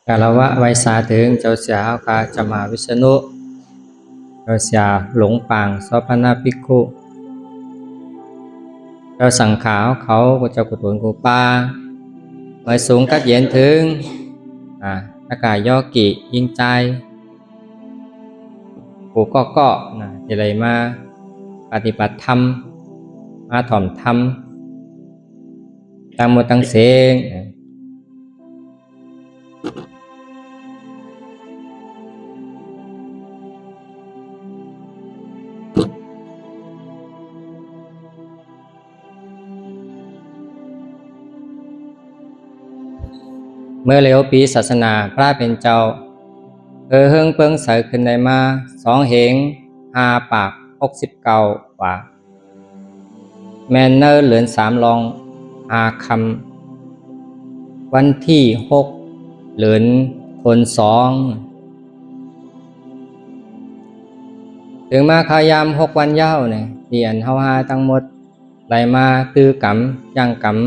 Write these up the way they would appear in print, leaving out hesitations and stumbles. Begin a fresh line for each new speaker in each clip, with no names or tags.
กาลวะไวสาถึงเจ้าเสียเอากาจะมาวิษณุเจ้าเสียหลงปางสพนาภิกขุเจ้าสังขาวเขาเจ้ากุศลกูปาเมื่อสูงกัดเย็นถึงอากาศย่อกิยิงใจกูก็จะเลยมาปฏิบัติธรรมมาถ่อมธรรมตั้งหมดตั้งเสียงเมื่อเลี้ยวปีศาสนาพระเป็นเจ้าเฮิงเปิงใสขึ้นในมา2 เหง5 ปาก69 ว่าแมนเนอร์เหลือน3 ลอง5 คำวันที่6เหลือนคน2ถึงมาขายาม6 วันยาวเนี่ยเดียนเฮาหาทั้งหมดไหลมาตื้อกรรมย่างกรรม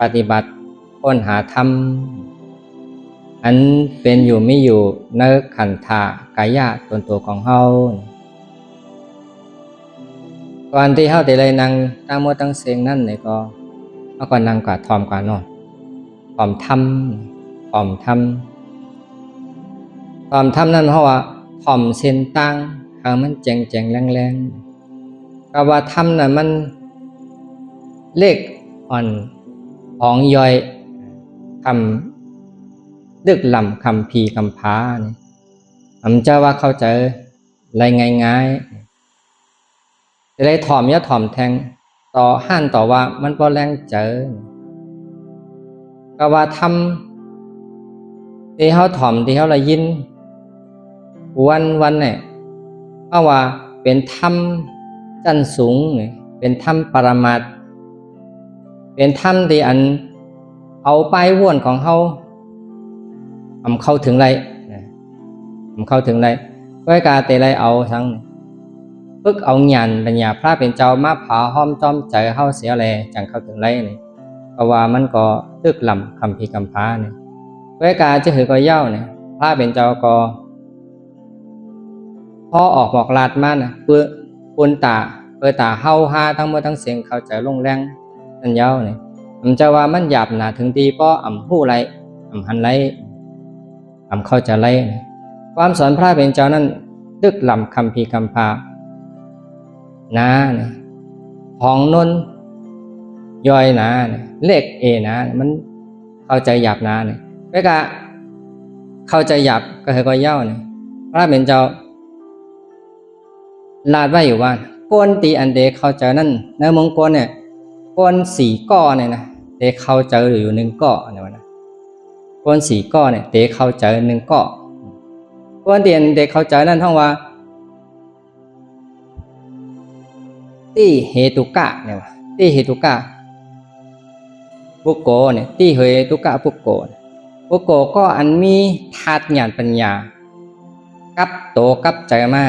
ปฏิบัติค้นหาธรรมอันเป็นอยู่ไม่อยู่เนื้อขันธากายะตนตัวของเฮาก่อนที่เฮาได้เลยนั่งตั้งหมดตั้งเสียงนั่นเนี่ยก็เฮาก็นั่งกว่าทอมกว่านอนทอมธรรมนั่นเพราะว่าทอมเส้นตั้งทางมันแจงแรงก็ว่าธรรมน่ะมันเลขอ่อนของย่อยคำดึกลำคำพีคำพาเนี่ยผมจะว่าเข้าใจอะไรง่ายจะได้ถ่อมยะถ่อมแทงต่อห้านต่อว่ามันบ่แรงเจอก็ว่าทำที่เขาถ่อมที่เขาละยินวันเนี่ยเอาว่าเป็นธรรมจันสูงเนี่ยเป็นธรรมปรมัตถ์เป็นธรรมที่อันเอาไปว่วนของเขาเข้าถึงไรเข้าถึงไรด้วยการเตะไรเอาทั้งพึกเอาหยันปัญญาพระเป็นเจ้ามาผาห้อมจอมใจเข้าเสียแลจังเข้าถึงไรนี่เพราะว่ามันก็ตึกลำคำพีคำพาเนี่ยด้วยการจะหือก็เย้าเนี่ยพระเป็นเจ้าก็พอออกบอกลาดมานะเพื่อปุนตาเฮาหาทั้งหมดทั้งเสียงเข้าใจลงแรงนั่นเย้าเนี่ยมันจะว่ามันหยาบหนาถึงดีป้อหู้ไรหันไรเข้าใจไรความสอนพระเป็นเจ้านั้นดึกลำคำพีคำพานะเนี่ยของนนย่อยนะเนี่ยเลขเอนะมันเข้าใจหยาบนะเนี่ยไม่กะเข้าใจหยาบก็คือก็เย้าเนี่ยพระเป็นเจ้าลาดไว้อยู่ว่าก้นตีอันเดเข้าใจนั่นในมงคลเนี่ยก้น4 ก้อเนี่ยนะเดเข้าใจอยู่1 ก้อเนี่ยนะก้น4 ก้อเนี่ยเดเข้าใจ1 ก้อก้นเตียนเดเข้าใจนั่นท่องว่าที่เหตุกะเนี่ยที่เหตุกะปุโกเนี่ยที่เหตุกะปุโกก็อันมีธาตุญาณปัญญากับโตกับใจมา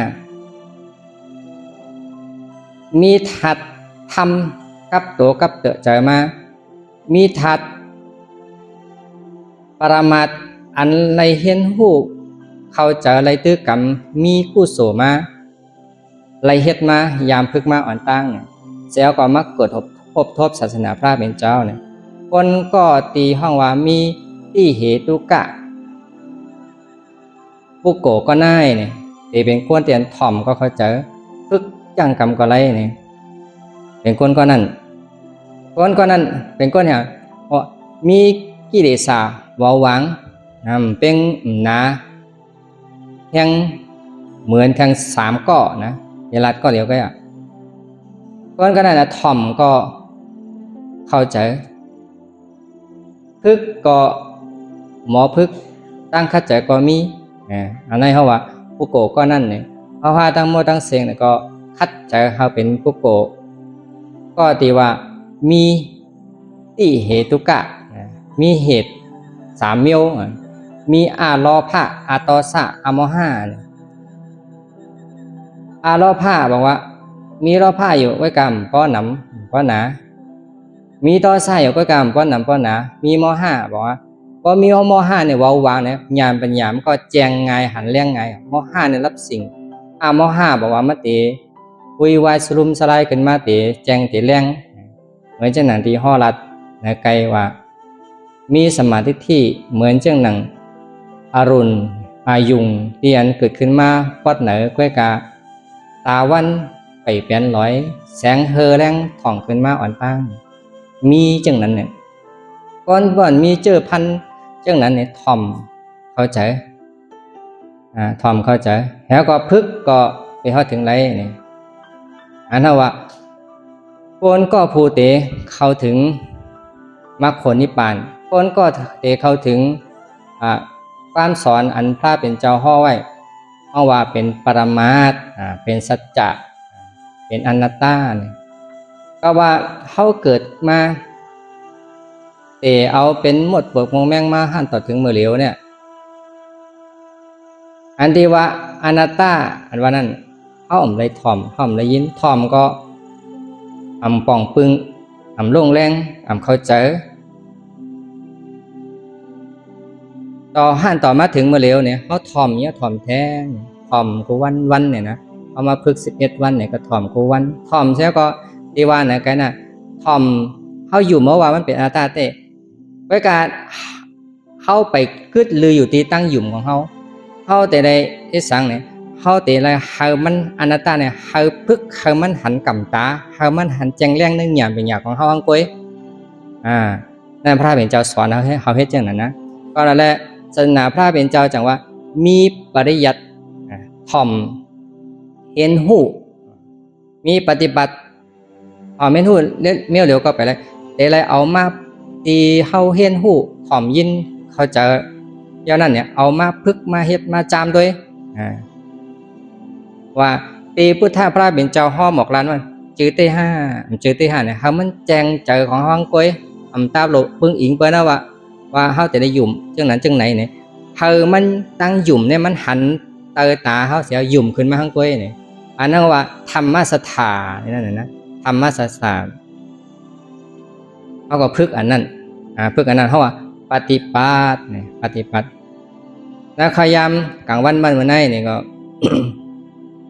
มีธาตุธรรมกับโตกับเตใจมามีธาตุปรมัตถ์อันไรเห็นหูเข้าใจไรตื้อกรรมมีกุศลมาไรเฮ็ดมายามพึกมาอ่อนตั้งเสียก็มักเกิดพบทบศาสนาพระเป็นเจ้าเนี่ยคนก็ตีห้องว่ามีที่เหตุกะปุโกก็น่ายเนี่ยตีเป็นก้นเตียนถ่อมก็เข้าใจพึกจังกรรมก็ไรเนี่ยเป็นก้นก็นั่นเป็นก้นเนี่ยมีกิเลสวาวังเป็นนาแทงเหมือนแทง3 ก้อนะเยลัดก็เดี๋ยวก็ก้นก็นั่นนะถ่อมก็เข้าใจพึกก็หมอพึกตั้งเข้าใจก็มีอันนั้นเขาว่าปุโกก็นั่นเนี่ยเขาพาตั้งโมตั้งเสียงเนี่ยก็คัดใจเขาเป็นปุโกก็ตีว่ามีที่เหตุกะมีเหตุ3 เมียวมีอาโลภะอาโทสะอโมหะอาโลภะบอกว่ามีโลภะอยู่ไว้กรรมป้อหนำป้อหนามีโทสะอยู่ไว้กรรมป้อหนำป้อหนามีโมหะบอกว่า พอมีมห้าเนี่ยเว้าวางเนี่ยยามปัญญามันก็แจงไงหันเลี้ยงไงมห้าเนี่ยรับสิ่งมห้าบอกว่ามาตีวุยวายสลุมสลายขึ้นมาตีแจงตีเลี้ยงเหมือนเช่นนั้นที่ห่อรัดนะไกลว่ามีสมาธิที่เหมือนเช่นหนังอรุณอายุงที่อันเกิดขึ้นมาปอดเหนือก้วยกาตาวันไปเปลี่ยนร้อยแสงเฮอแรงถ่องขึ้นมาอ่อนตั้งมีจังนั้นเนี่ยก่อนมีเจอพันจังนั้นเนี่ยทอมเข้าใจทอมเข้าใจแล้วก็พึกก็ไปเข้าถึงไรเนี่ยอันนั้นว่าคนก็ภูเตเข้าถึงมรรคผลนิพพานคนก็เตเข้าถึงความสอนอันพระเป็นเจ้าห่อไว้เอาว่าเป็นปรมาตถ์เป็นสัจจะเป็นอนัตตาเนี่ยก็ว่าเขาเกิดมาเตเอาเป็นหมดเปลือกมงแมงมาหั่นต่อถึงมือเหลียวเนี่ยอันที่ว่าอนัตตาอันว่านั้นเขาอ่ำเลยถ่อมเขาอ่ำเลยยินถ่อมก็ป่องปึงโล่งแรงเข้าใจต่อหั่นต่อมาถึงมือเหลียวเนี่ยเขาถ่อมเนี่ยถ่อมแท้ถ่อมกูวันเนี่ยนะเอามาพึก11 วันเนี่ยก็ถ่อมกูวันถ่อมใช่ก็ดีว่าไหนกันน่ะถ่อมเขาอยู่เมื่อวานมันเป็นอนัตตาเตะไว้การเข้าไปกึดลืออยู่ที่ตั้งหยุ่มของเขาแต่ใดที่สั่งเนี่ยเขาแต่อะไรเขามันอนัตตาเนี่ยเขาพึกเขามันหันกำตาเขามันหันแจงแรงนึงหยาบเป็นหยาบของเขาอังกุ้ยนั่นพระเป็นเจ้าสอนเขาให้เขาเฮ็ดจังนั้นนะก็นั่นแหละศาสนาพระเป็นเจ้าจังว่ามีปริยัติถ่อมเห็นหูมีปฏิบัติเมนหูเมี่ยวเหลียวก็ไปเลยแต่อะไรเอามาตีเข้าเห็นหูถ่อมยินเขาจะย้อนนั่นเนี่ยเอามาพึกมาเฮ็ดมาจามด้วยว่าตีพุทธพระเป็นเจ้าห่อหมอกล้านว่าจื้อเตห้าเนี่ยเขามันแจงเจอของห้องกุ้ยตาโลพึ่งอิงไปนะว่าเขาจะได้หยุ่มจังนั้นจังไหนเนี่ยเขามันตั้งหยุ่มเนี่ยมันหันเตอตาเขาเสียหยุ่มขึ้นมาห้องกุ้ยเนี่ยอันนั้นว่าธรรมสถานั่นนะธรรมสถาเขาก็พึกอันนั้นพึกอันนั้นเขาว่าปฏิปัติเนี่ยปฏิปัติแล้วขยามกลางวันวันไหนเนี่ยก็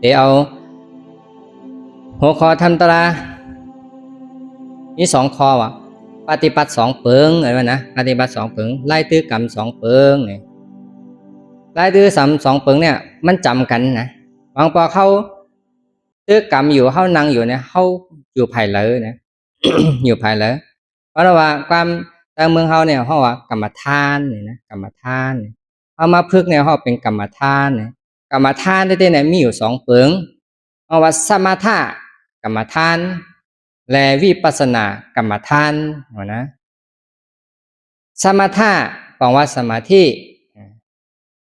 เดี๋ยวเอาหัวคอทำตรามี2 คอว่ะปฏิปัติ2 เปิงอะไรวะนะปฏิบัติ2 เปิงไล่ตื้อกรรม2 เปิงเนี่ยไล่ตื้อ2 เปิงเนี่ยมันจำกันนะบางพอเขาตื้อกรรมอยู่เขานั่งอยู่เนี่ยเขาอยู่ภายเลยนะ อยู่ภายเลยเพราะว่าความทางเมืองเขาเนี่ยเขาว่ากรรมฐานเนี่ยนะกรรมฐานเอามาพึกเนี่ยเขาเป็นกรรมฐานเนี่ยกรรมฐานได้เนี่ยมีอยู่2 เปิงเอาว่าสมถะกรรมฐานและวิปัสสนากรรมฐานนะสมถะแปลว่าสมาธิ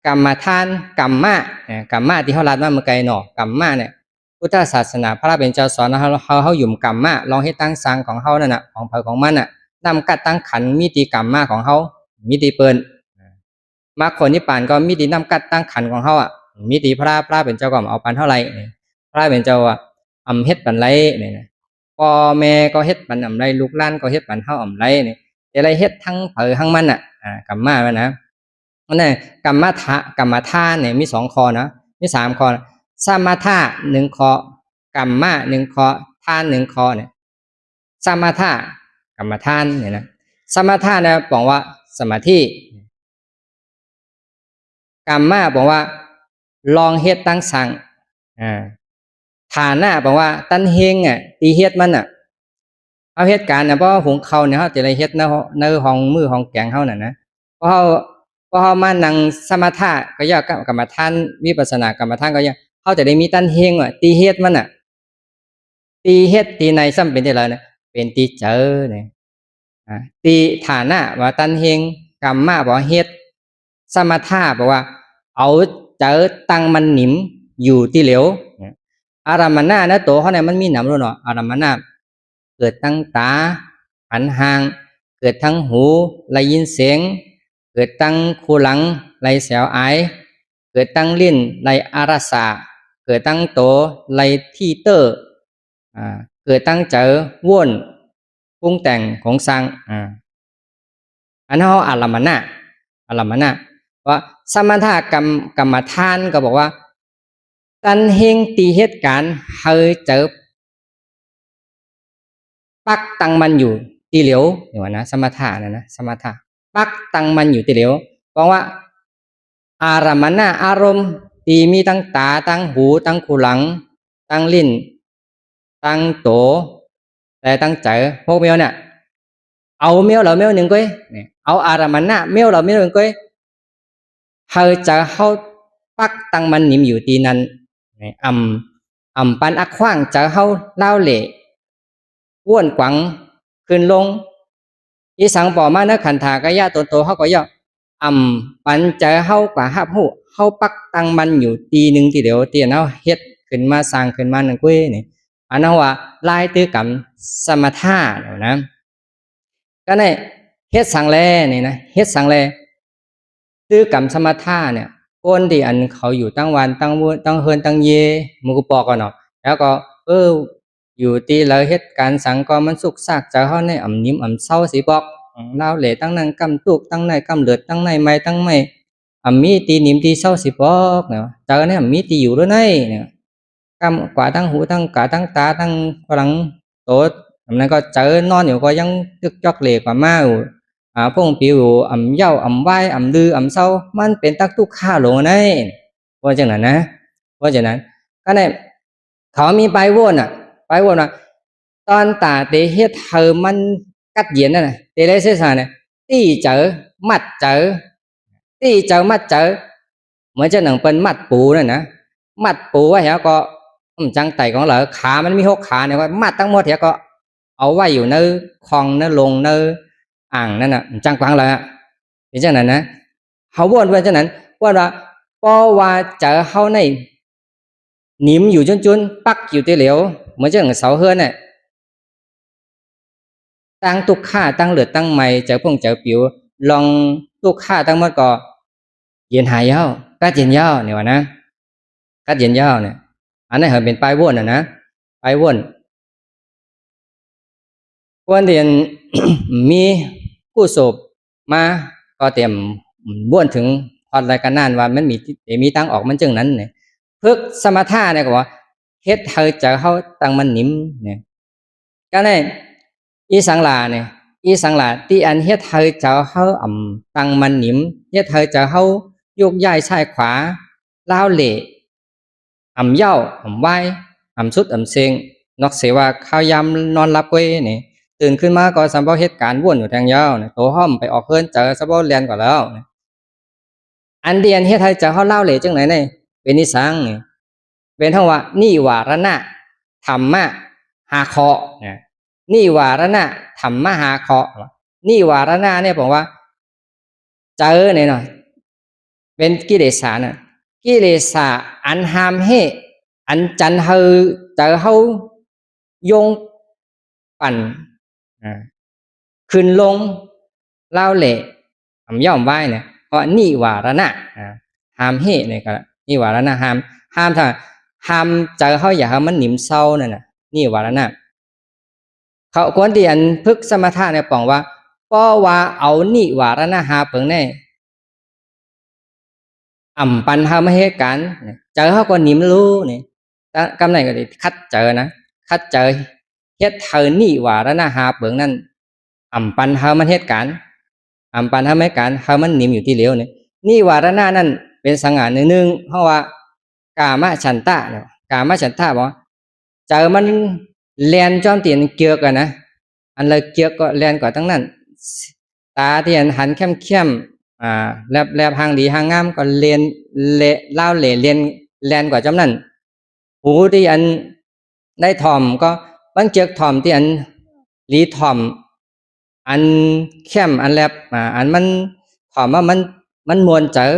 กรรมฐานกรรมะที่เขาลัดมาเมื่อไกลหนอกรรมะเนี่ยพุทธศาสนาพระเป็นเจ้าสอนเขาหยุ่มกรรมะลองให้ตั้งสร้างของเขานั่นน่ะของเผยของมันน่ะนำกัดตั้งขันมิติกรรมะของเขามิติเปิลมรรคผลนิพพานก็มิตินำกัดตั้งขันของเขามิติพระเป็นเจ้าก็เอาปันเท่าไรพระเป็นเจ้าเฮ็ดปันไรเนี่ยพ่อแม่ก็เฮ็ดปันไรลูกหลานก็เฮ็ดปันเท่าไรเนี่ยอะไรเฮ็ดทั้งเผยทั้งมันกรรมะนะนั่นแหละกรรมฐานเนี่ยมี2 คอนะมี3 คอสมถะ1 คอกรรมะ1 คอทาน1 คอเนี่ยสมถะกรรมฐานเนี่ยนะสมถะเนี่ยบอกว่าสมาธิกรรมะบอกว่าลองเฮ็ดตั้งสั่งฐานะบอกว่าตั้นเฮงตีเฮ็ดมันเอาเฮ็ดการเพราะหุงข้าวเนี่ยเขาจะได้เฮ็ดในห้องมือห้องแกงเขานะเพราะเขามานั่งสมถะก็ยากกรรมฐานวิปัสสนากรรมฐานก็ยากเขาจะได้มีตั้นเฮงตีเฮ็ดมันตีเฮ็ดตีในซ้ำเป็นที่ไรนะเป็นตีเจอเนี่ยตีฐานะว่าตั้นเฮงกรรมะบอกเฮ็ดสมถะบอกว่าเอาเจอตั้งมันหนิมอยู่ที่เหลวอารามณะนะตัวเขาเนี่ยมันมีหนำรู้เนาะอารามณะเกิดทั้งตาหันห่างเกิดทั้งหูได้ยินเสียงเกิดทั้งคูหลังไรแสวไอเกิดทั้งลิ้นไรอารสาเกิดทั้งโตไรที่เตอร์เกิดทั้งเจอว่นปรุงแต่งของสร้างอันนั้นเขาอารามณะ ารมณะว่าสมถกรรมฐานก็บอกว่าตันเฮงตีเหตุการณ์เฮอเจอปักตังมันอยู่ตีเหลียวเดี๋ยวนะสมถะนะสมถะปักตังมันอยู่ตีเหลียวบอกว่าอารมณะอารมณ์ตีมีตั้งตาตั้งหูตั้งคูหลังตั้งลิ้นตั้งโตแต่ตั้งใจพวกเมียวเนี่ยเอาเมียวเราเมียวหนึ่งก้อยเอาอารมณะเมียวเราเมียวหนึ่งก้อยเฮอจะเข้าปักตังมันนิมอยู่ตีนั้นปันอักขว้างจะเข้าเล่าเหล่ว้วนกวังขึ้นลงอีสังปอมาเนื้อขันธากายะตัวโตเขาก็ย่อปันจะเข้ากว่าหับหูเข้าปักตังมันอยู่ตีหนึ่งทีเดียวตีนั้นเฮ็ดขึ้นมาสร้างขึ้นมาหนึ่งกุ้ยนี่อันนั้นว่าลายตื้อกรรมสมถะเดี๋ยวนะก็ในเฮ็ดสังแลนี่นะเฮ็ดสังแลตื้อกรรมสมถะเนี่ยคนที่อันเขาอยู่ตั้งวันตั้งมื้อตั้งเฮินตั้งเยมุกปอกกันเนาะแล้วก็อยู่ตีเลยเหตุการณ์สังก็มันสุกซากจะเขาในยิ้มเศร้าสีบอกเล่าเหล่ตั้งนั่งกำตุกตั้งในกำเลือดตั้งในไม้ตั้งไม่มีตีนิ่มตีเศร้าสีบอกเนี่ยเจอเนี่ยมีตีอยู่ด้วยในเนี่ยกำกว่าตั้งหูตั้งกาตั้งตาตั้งพลังโตนั้นก็เจอนอนอยู่ก็ยังตึกจอกเหล่กว่ามาอยู่พงผิวเย้าไหวลือเศร้ามันเป็นตักตุกข้าลงในเพราะฉะนั้นนะเพราะฉะนั้นก็เนี่ยเขามีไปวนไปวนว่าตอนตาเตเฮ็ดเธอมันกัดเย็นนั่นน่ะเตเลยเสียสารเนี่ยตีเจอมัดเจอตีเจอมัดเจอเหมือนจะหนังเป็นมัดปูนั่นนะมัดปูไว้แล้วก็จังไตของเหลือขามันมี6ขาเนี่ยว่ามัดทั้งหมดแล้วก็เอาไว้อยู่ในคลองในลงในอ่างนั่นน่ะจังกวางเลยเป็นจังนั้นนะเขาวนไว้จังนั้นว่าเพราะว่าเจอเขาในนิ่มอยู่จุนปักอยู่ตีเหลียวเหมือนจะหนังเสาเฮือนเนี่ยตั้งตุกข่าตั้งเลือดตั้งไม่เจอพงเจอผิวลองตุกข่าตั้งหมดก็เย็นหายยาวก็เย็นยาวเนี่ยวะนะก็เย็นยาวเนี่ยอันนี้เหเป็นปลายวนนะปลายวนวันเดียน มีผู้สบมาก็เตรียมบ้วนถึงพอดรายการนั่นว่ามันมีตั้งออกมันจึงนั้นเนี่ยพึกสมถะเนี่ยก็ว่าเฮ็ดเธอจะเข้าตั้งมันนิ่มเนี่ยก็เนี่ยอีสังลาเนี่ยอีสังลาที่อันเฮ็ดเธอจะเข้าตั้งมันนิ่มเฮ็ดเธอจะเข้าโยกย้ายซ้ายขวาล้าวเหล่เย้าไหวสุดเซงนอกเสียว่าข้าวยำนอนรับไว้เนี่ยตื่นขึ้นมาก็สัมภาระเหตุการณ์วนอยู่แทงยาวเนี่ยโตห้อมไปออกเพื่อนเจอสัมภาระเรียนก่อนแล้วอันเดียนเฮ็ดให้เจอเขาเล่าเหล่จังไหนเนี่ยเป็นนิสังเนี่ยเป็นทั้งว่านี่วารณะธรรมะหาเคาะเนี่ยนี่วารณะธรรมะหาเคาะนี่วารณะเนี่ยบอกว่าเจอเนี่ยเนาะเป็นกิเลสน่ะกิเลสอันหามให้อันจันเฮอเจอเฮายงปั่นขึ้นลงเล่าเหล่ย่อมไว้เนี่ยเพราะนิวารณะหามเหเนี่ยก็นิวารณะหามถ้าหามเจอเขาอย่าให้มันหนิมเศร้านั่นน่ะนิวารณะเขาคนที่อันพึกสมถะเนี่ยบอกว่าเพราะว่าเอานิวารณะหาเปิงแน่ปันหาไม่เหตุการณ์เจอเขาก็หนิมรู้เนี่ยกำไรก็ได้คัดเจอนะคัดเจอเฮ็ดเธอนิวารณะหาเปิงนั่นปันหามันเหตุการณ์ปันหาไม่การหามันหนิมอยู่ที่เหลียวเนี่ยนิวารณะนั่นเป็นสังหารหนึ่งเพราะว่ากามฉันทะเนี่ยกามฉันทะบอกเจอมันแลนจอมเตียนเกี่ยวกันนะอันเลยเกี่ยวก็แลนกว่าตั้งนั้นตาเตียนหันเข้มแลบหางดีหางงามก็เลียนเล่าเลียนแลนกว่าจำนั้นหูที่อันได้ถ่อมก็มันเกี่ยวถ่อมที่อันลีถ่อมอันเข้มอันแลบอันมันถ่อมว่ามันมวนเจอ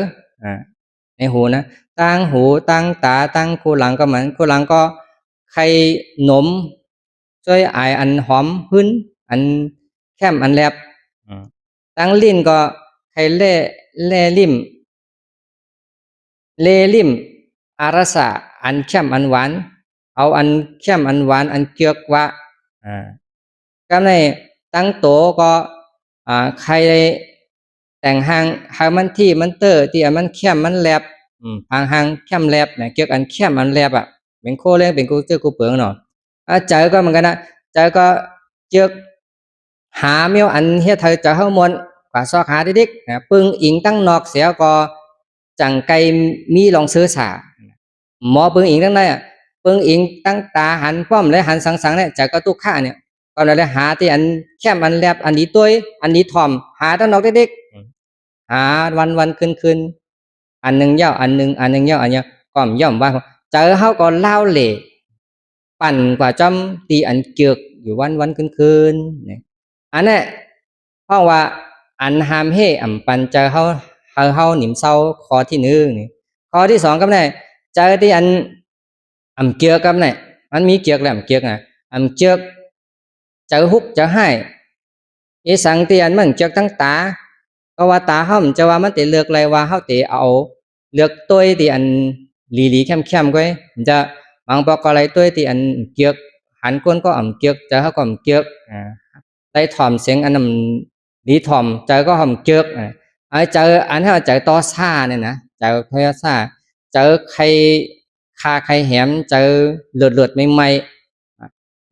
ในหูนะตั้งหูตั้งตาตั้งคูหลังก็เหมือนคูหลังก็ใครหนมช่วยไออันหอมหึ้นอันแค้มอันแลบตั้งลิ้นก็ใครเล่ลิ่มอารสะอันแค้มอันหวานเอาอันแค้มอันหวานอันเกียกวะก็ในตั้งโตก็ใคร แต่งหางมันที่มันเตอร์ที่อันมันเข้มมันแลบหางเข้มแลบเนี่ยเกี่ยวกันเข้มอันแลบอ่ะเป็นโคเล่เป็นกูเจอกูเปิงเนาะใจก็เหมือนกันนะใจก็เจอหาเมียวอันเฮ็ดเธอจะเข้ามวนกว่าซอกหาดิกนะปึงอิงตั้งนอกเสียก็จังไกมีลองซื้อสาหมอปึงอิงตั้งได้อ่ะปึงอิงตั้งตาหันป้อมและหันสังเนี่ยใจก็ตุกข้าเนี่ยก็เลยหาที่อันเข้มอันแลบอันนี้ตัวอันนี้ถ่อมหาตั้งนอกดิกหาวันคืนอันหนึ่งเย้าอันหนึ่งเย้าอันเนี้ยก็ย่อมว่าเจอเขาก็เล่าเหล่ปั่นกว่าจอมตีอันเกือกอยู่วันคืนเนี่ยอันนี้เพราะว่าอันหามเฮปั่นเจอเขาหนิมเศร้าข้อที่หนึ่งนี่ข้อที่สองก็เนี่ยเจอที่อันเกือกกับเนี่ยมันมีเกือกแหละเกือกนะอันเกือกเจอฮุกเจอให้อีสังที่อันมันเกือกตั้งตาก็ว่าตาเขาจะว่ามันติเลือกอะไรว่าเขาติเอาเลือกตัวที่อันลีเข้มก็จะบางบอกอะไรตัวที่อันเกียกหันก้นก็เกียกจะเขาก็เกียกได้ถ่อมเสียงอันนั้นลีถ่อมใจก็เกียกเจออันที่ใจต่อซ่าเนี่ยนะเจอเทซ่าเจอใครคาใครแหมเจอเลือดใหม่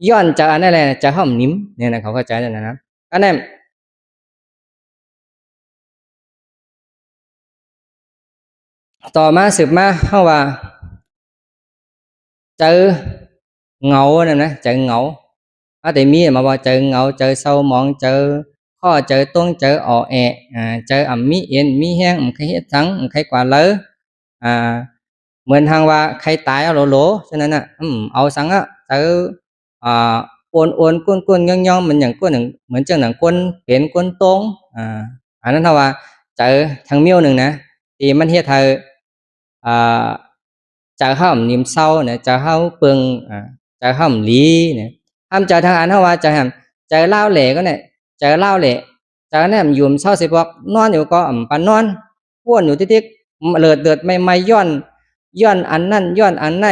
ย้อนเจออันนั้นแหละเจอเขานิ่มเนี่ยนะเขาเข้าใจแล้วนะอันนั้นต่อมาสืบมาเขาว่าเจอเงาเนี่ยนะเจอเงาแต่มีมาว่าเจอเงาเจอเศร้ามองเจอข้อเจอต้วงเจออ่อแอเจอมีเอ็นมีแห้งใครเฮ็ดทั้งใครกว่าเลยเหมือนทางว่าใครตายเอาโหลฉะนั้นอ่ะเอาสังอ่ะเจอโอนก้นย่องมันอย่างก้นหนึ่งเหมือนเจ้าหนังก้นเป็นก้นตรงอันนั้นเท่าว่าเจอทางเมี้ยวหนึ่งนะที่มันเฮ็ดให้จะเข้านิ่มเศร้าเนี่ยจะเข้าเปิงจะเข้าลีเนี่ยทำใจทางอันเท่าว่าจะทำใจเล่าเหล่ก็เนี่ยใจเล่าเหล่ใจเนี่ยยุ่มเศร้าสิบอกนอนอยู่ก็ปันนอนพ้วนอยู่ที่เลือดไม่ย้อนอันนั่นย้อนอันไหน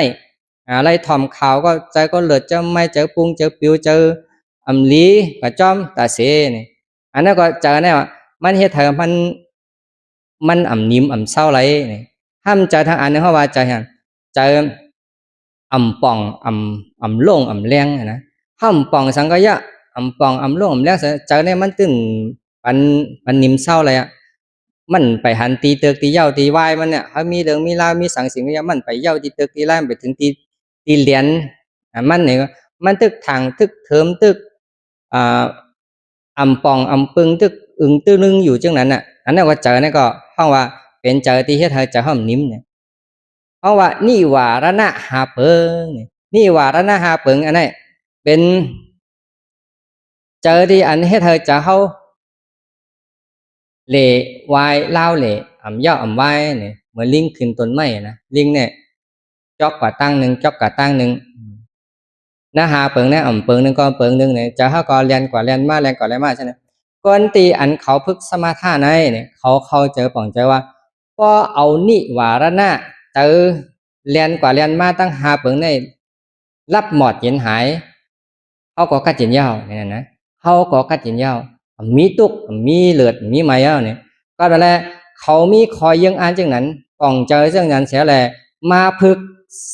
อะไรถ่อมข่าวก็ใจก็เลือดจะไม่เจอปุงเจอปิวเจอลีกับจอมตาเสเนี่ยอันนั้นก็เจอเนี่ยมันเฮ็ดให้มันนิ่มเศร้าไรเนี่ยห้ามใจทางอันนี้เขาว่าใจเห็นใจป่องโล่งแรงนะห้ามป่องสังกะยะป่องโล่งแรงใจเนี่ยมันตึงปันนิ่มเศร้าเลยอ่ะมันไปหันตีเตือกตีเย้าตีวายมันเนี่ยเขามีเรื่องมีราวมีสังสิ่งอย่างมันไปเย้าตีเตือกตีไล่ไปถึงตีเหรียญมันเนี่ยมันตึกทางตึกเทิมตึกป่องปึงตึกอึงตื้อนึงอยู่จังนั้นอ่ะอันนั้นก็เจอเนี่ยก็ห้องว่าเป็นเจอที่เฮ็ดให้เจอห้องนิ่มเนี่ยเพราะว่านิวารณะหาเปิงนิวารณะหาเปิงอันนี้เป็นเจอที่อันเฮ็ดให้เจอเขาเหล่วายเล่าเหล่ย่อวายเนี่ยเหมือนลิงขึ้นต้นไม้นะลิงเนี่ยจอกกว่าตั้งหนึ่งจอกกว่าตั้งหนึ่งนะหาเปิงเนี่ยเปิงหนึ่งก็เปิงหนึ่งเนี่ยจะเขาก็เรียนกว่าเรียนมาเรียนกว่าเรียนมาใช่ไหมก่อนตีอันเขาพึกสมาธิในเนี่ยเขาเจอป่องใจว่าก็เอานิวารณะเจอเรียนกว่าเรียนมาตั้งหาเปิงในรับหมอดเย็นหายเขาก็กัดเย็นยาวเนี่ยนะเขาก็กัดเย็นยาวมีตุกมีเลือดมีไม้เนี่ยก็แปลว่าเขามีคอยยังอ่านจังนั้นป่องเจอจังนั้นเสียแหละมาพึก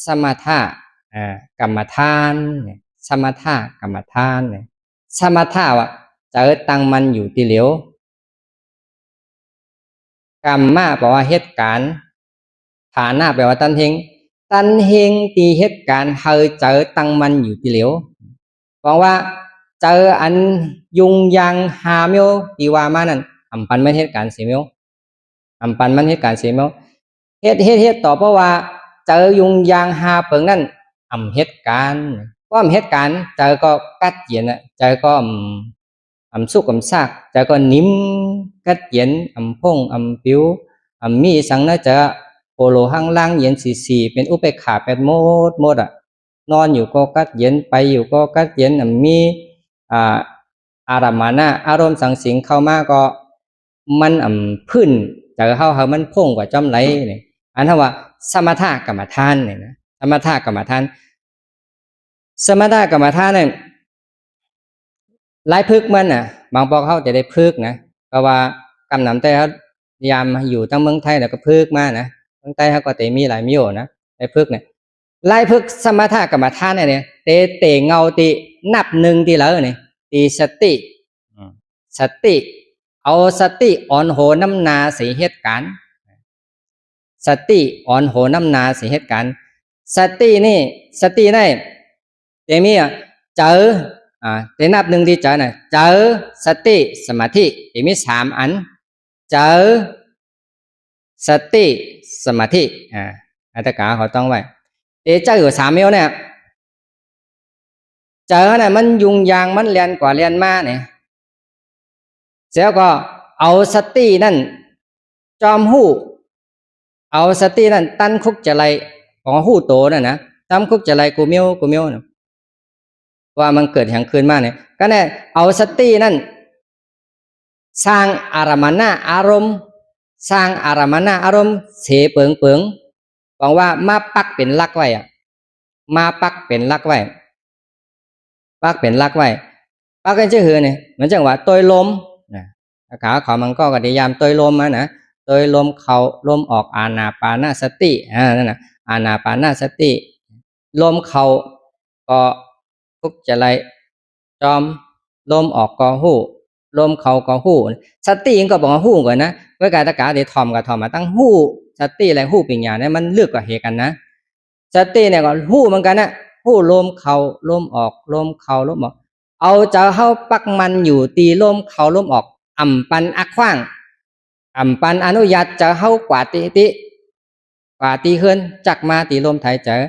สมาธิกรรมฐานเนี่ยสมถะกรรมฐานเนี่ยสมถะว่าเจอตั้งมันอยู่ที่เหลียวกรรมมาแปลว่าเหตุการณ์ฐานะแปลว่าตันเฮงตีเหตุการณ์เฮอเจอตั้งมันอยู่ที่เหลียวบอกว่าเจออันยุงยางหาเมียวตีว่ามานั่นปันไม่เหตุการณ์เสียเมียวปันมันเหตุการณ์เสียเมียวเหตุต่อเพราะว่าเจอยุงยางหาเปิงนั่นเหตุการณ์ก็เหตุการณ์เจอก็กัดเย็นเจอก็สุกซากเจอก็นิ่มกัดเย็นพงปิวมีสังน่าจะโปโลห้างล่างเย็นสีเป็นอุเบกขาเป็นหมดนอนอยู่ก็กัดเย็นไปอยู่ก็กัดเย็นมีอารมานะอารมณ์สังสิงเข้ามาก็มันพื้นเจอเขามันพงกว่าจอมไหลเนี่ยอันนั้นว่าสมถะกรรมฐานเนี่ยนะสมถะกรรมฐานสมถะกรรมฐานเนี่ยหลายพึกมันบางปอกเขาจะได้พึกนะเพราะว่า กำนำแต่เขายามอยู่ตั้งเมืองไทยแล้วก็พึกมานะเมืองไทยเขาก็เตมีหลายมิโยนะไอ้พึกเนี่ยไล่พึกสมถะกรรมฐานเนี่ยเตเงาตีนับหนึ่งทีแล้วเนี่ยตีสติสติเอาสติอ่อนโหน้ำนาสีเหตุการณ์สติอ่อนโหน้ำนาสีเหตุการณ์สตินี่เตมีเจอเตนับหนึ่งที่เจอน่ะเจอสติสมาธิเตมีสามอันเจอสติสมาธิอัตกาเขาต้องไว้เตเจออยู่สามเมียวเนี่ยเจอเนี่ยมันยุงยางมันเรียนกว่าเรียนมาเนี่ยเสียก็เอาสตินั่นจอมหู้เอาสตินั่นตั้นคุกจะไรของหู้โตน่ะนะตั้มคุกจะไรกูเมียวนะว่ามันเกิดแห่งคืนมาเนี่ยก็เนี่ยเอาสตินั่นสร้างอารมณะอารมณ์สร้างอารมณะอารมณ์เสเปิงบอกว่ามาปักเป็นลักไว้มาปักเป็นลักไว้ปักเป็นลักไว้ปักกันชื่อหือเนี่ยเหมือนจังหวะตัวลมนะขาขอมันก็กติยามตัวลมนะตัวลมเขาลมออกอานาปานาสตินั่นนะอานาปานาสติลมเขาก็ทุกจะไรจอมลมออกก็หู้ลมเขาก็หู้สติเองก็บอกว่าหู้ก่อนนะเมื่อการตะกาเดี๋ยวทอมกับทอมมาตั้งหู้สติอะไรหู้ปิญญาเนี่ยมันเลือกกับเหตุกันนะสติเนี่ยก็หู้เหมือนกันนะหู้ลมเขาลมออกลมเขาลมออกเอาจะเข้าปักมันอยู่ตีลมเขาลมออกอ่ำปันอักขว้างอ่ำปันอนุญาตจะเข้ากว่าตีขึ้นจักมาตีลมไทยเจอ